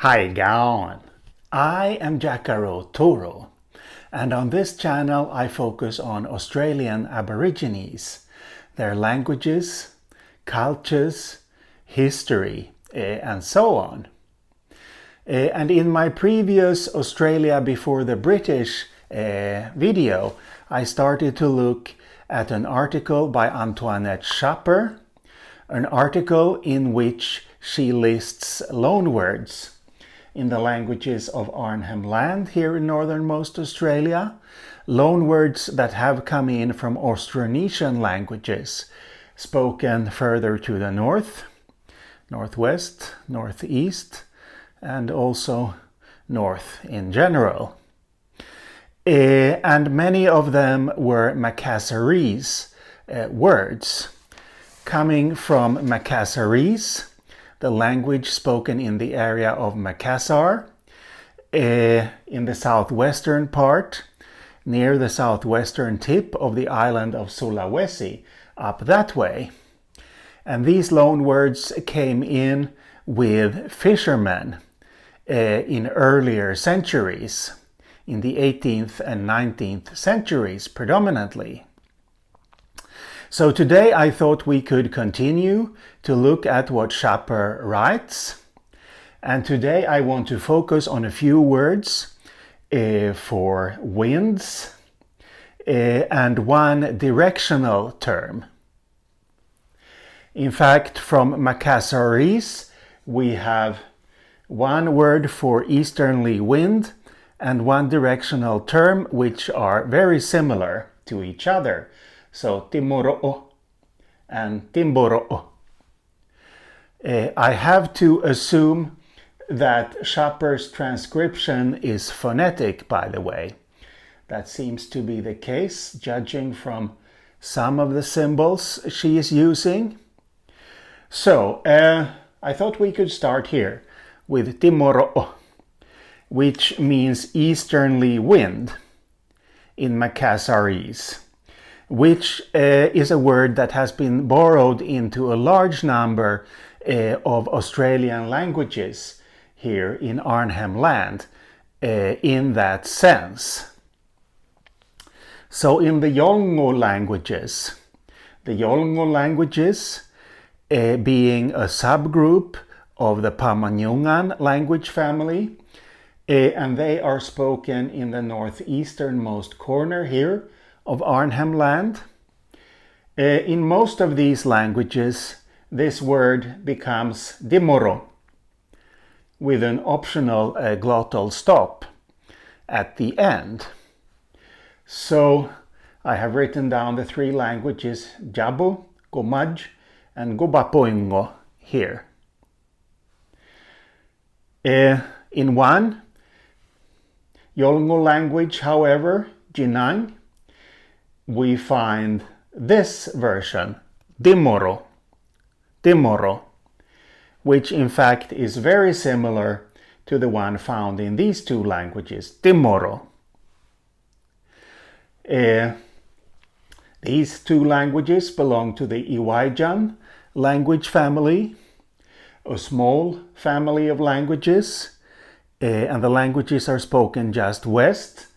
Hi, Gaon. I am Jacaro Toro, and on this channel I focus on Australian Aborigines, their languages, cultures, history, and so on. And in my previous Australia Before the British video, I started to look at an article by Antoinette Schapper, an article in which she lists loanwords in the languages of Arnhem Land here in northernmost Australia, loanwords that have come in from Austronesian languages spoken further to the north, northwest, northeast, and also north in general. And many of them were Macassaries words, coming from Macassaries, the language spoken in the area of Macassar, in the southwestern part, near the southwestern tip of the island of Sulawesi, up that way. And these loanwords came in with fishermen in earlier centuries, in the 18th and 19th centuries predominantly. So today I thought we could continue to look at what Schapper writes. And today I want to focus on a few words for winds and one directional term. In fact, from Macassaries we have one word for easterly wind and one directional term which are very similar to each other. So timoro'o and timboro'o. I have to assume that Schapper's transcription is phonetic, by the way. That seems to be the case, judging from some of the symbols she is using. So, I thought we could start here with timoro'o, which means easterly wind in Macassaries, which is a word that has been borrowed into a large number of Australian languages here in Arnhem Land in that sense. So in the Yolngu languages being a subgroup of the Pama-Nyungan language family, and they are spoken in the northeasternmost corner here of Arnhem Land. In most of these languages, this word becomes dimoro, with an optional glottal stop at the end. So I have written down the three languages Jabu, Gomaj, and Gobapoingo here. In one Yolngu language, however, Jinang, we find this version, dimoro, which in fact is very similar to the one found in these two languages, timoro. These two languages belong to the Iwaijan language family, a small family of languages, and the languages are spoken just west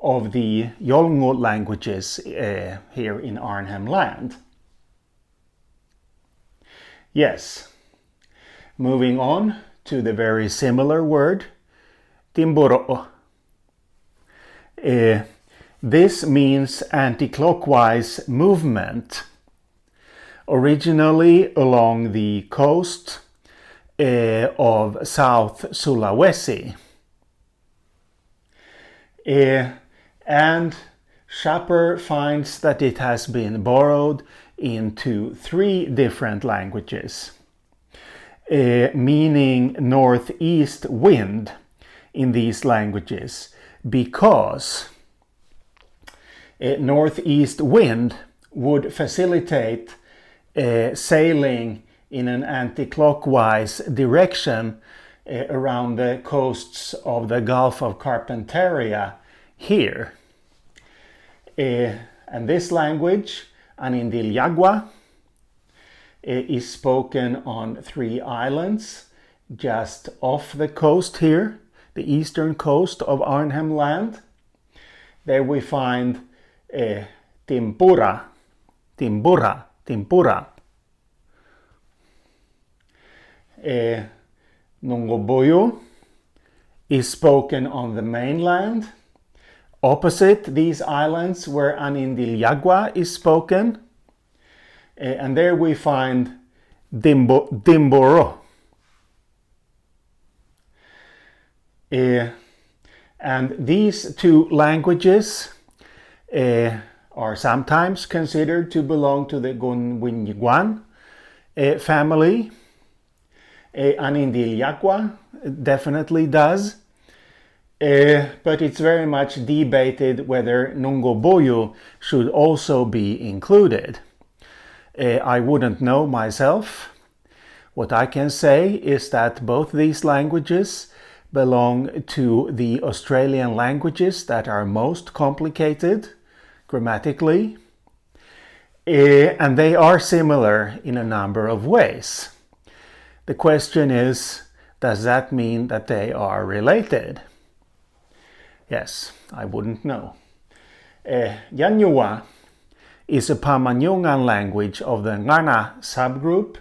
of the Yolngu languages here in Arnhem Land. Yes, moving on to the very similar word, timboro'o. This means anticlockwise movement, originally along the coast of South Sulawesi. And Schapper finds that it has been borrowed into three different languages, meaning northeast wind in these languages, because northeast wind would facilitate sailing in an anti-clockwise direction around the coasts of the Gulf of Carpentaria here. And this language, Anindiliagua, is spoken on three islands just off the coast here, the eastern coast of Arnhem Land. There we find Timpura, Timbura, Timpura. Nungoboyo is spoken on the mainland, opposite these islands where Anindiliagua is spoken. And there we find Dimboro. And these two languages are sometimes considered to belong to the Gunwinyiguan family. Anindiliagua definitely does. But it's very much debated whether Nungoboyo should also be included. I wouldn't know myself. What I can say is that both these languages belong to the Australian languages that are most complicated grammatically, and they are similar in a number of ways. The question is, does that mean that they are related? Yes, I wouldn't know. Yanyuwa is a Pamanyungan language of the Ngana subgroup,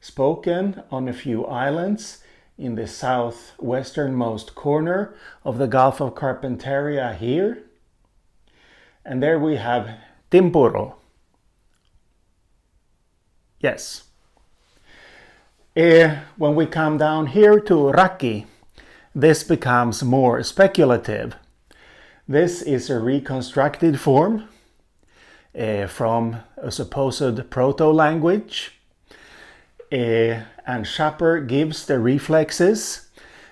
spoken on a few islands in the southwesternmost corner of the Gulf of Carpentaria here. And there we have Timpuro. Yes. When we come down here to Raki, this becomes more speculative. This is a reconstructed form from a supposed proto-language. And Schapper gives the reflexes,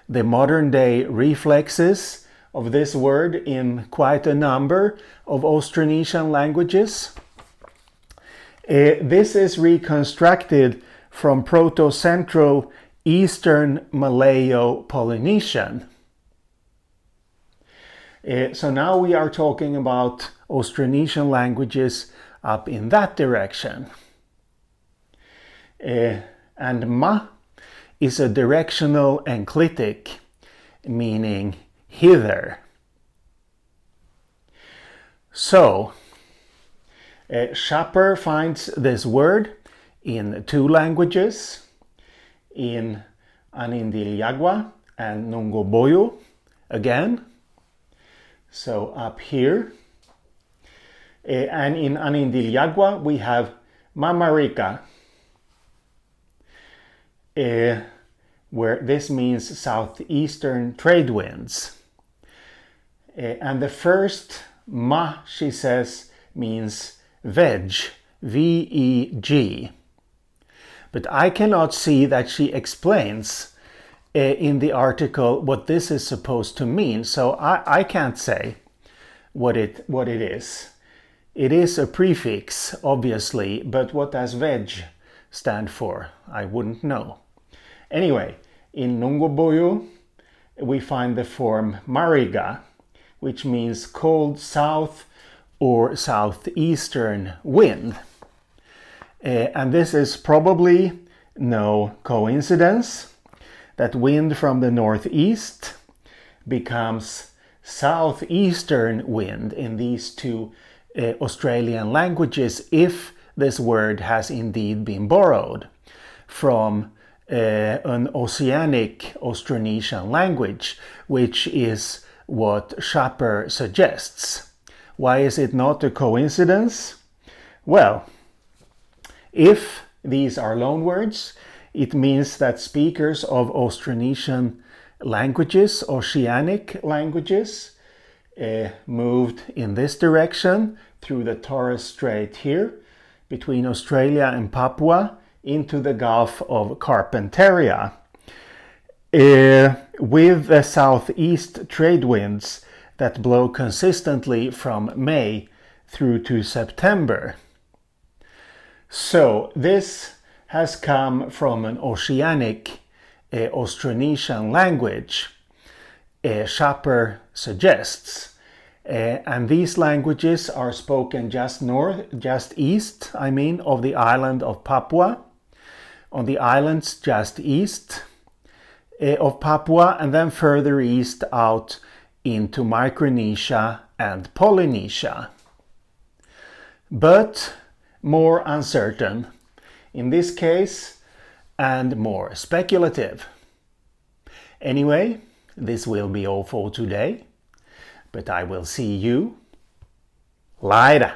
the modern-day reflexes of this word in quite a number of Austronesian languages. This is reconstructed from Proto-Central Eastern Malayo-Polynesian. So now we are talking about Austronesian languages up in that direction. And ma is a directional enclitic, meaning hither. So, Schapper finds this word in two languages, in Anindiliagua and Nungoboyo again. So up here. And in Anindiliagua we have Mamarika, where this means southeastern trade winds. And the first ma, she says, means veg, V-E-G. But I cannot see that she explains in the article what this is supposed to mean, so I can't say what it is. It is a prefix, obviously, but what does veg stand for? I wouldn't know. Anyway, in Nungoboyo we find the form mariga, which means cold south or southeastern wind. And this is probably no coincidence that wind from the northeast becomes southeastern wind in these two Australian languages, if this word has indeed been borrowed from an Oceanic Austronesian language, which is what Schapper suggests. Why is it not a coincidence? Well, if these are loanwords, it means that speakers of Austronesian languages, Oceanic languages, moved in this direction through the Torres Strait here, between Australia and Papua, into the Gulf of Carpentaria, with the southeast trade winds that blow consistently from May through to September. So this has come from an Oceanic Austronesian language, Schapper suggests. And these languages are spoken just east, of the island of Papua. On the islands just east, of Papua, and then further east out into Micronesia and Polynesia. But more uncertain in this case and more speculative. Anyway, this will be all for today, but I will see you later.